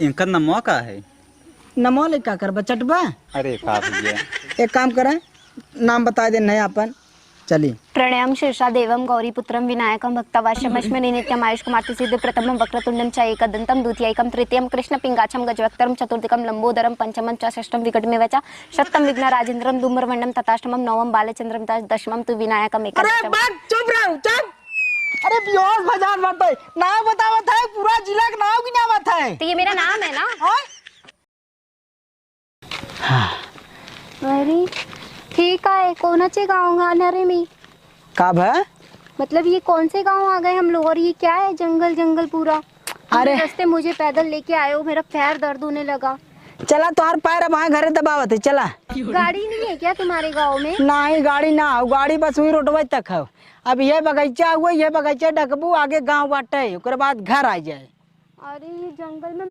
इनका नमवा का है? नमो ले का कर बचटबा। अरे का भैया, एक काम करें, नाम बता दे नया अपन चली। प्रणयम शीर्षा देवम गौरीपुत्रम विनायकम भक्तवाश्यमश्मि नित्यम आयुष्कुमार्ति सिद्ध प्रथमं वक्रतुंडम च एकदंतं द्वितीयकं तृतीयं कृष्ण पिंगाचम गजवक्तरम चतुर्थकं लंबोदरम पंचमं च षष्ठं विकटमेव च षष्ठं विघ्न राजेंद्रम धूम्रवर्णम तथाष्टमं नवम बालचंद्रम दशमं तु विनायकम अरे एकादशम। बात चुप रहो चुप। अरे बियोस भजान बाटे नाम बतावत है, पूरा जिला का नाम की नामत है। तो ये मेरा नाम है ना? हाँ। अरे ठीक है, कोणाचे गाँव आना रे मी? कब है? मतलब ये कौन से गांव आ गए हम लोग, और ये क्या है जंगल जंगल पूरा। अरे रास्ते मुझे पैदल लेके आए हो, मेरा पैर दर्द होने लगा। चला तो हर पैर अब वहाँ घरे दबावत है, चला। गाड़ी नहीं है क्या तुम्हारे गांव में? नहीं गाड़ी ना हो, गाड़ी बस वही रोडवे तक है। अब ये बगीचा हुआ, ये बगीचा डकबू आगे गांव बाटे, उसके बाद घर आ जाए। अरे ये जंगल में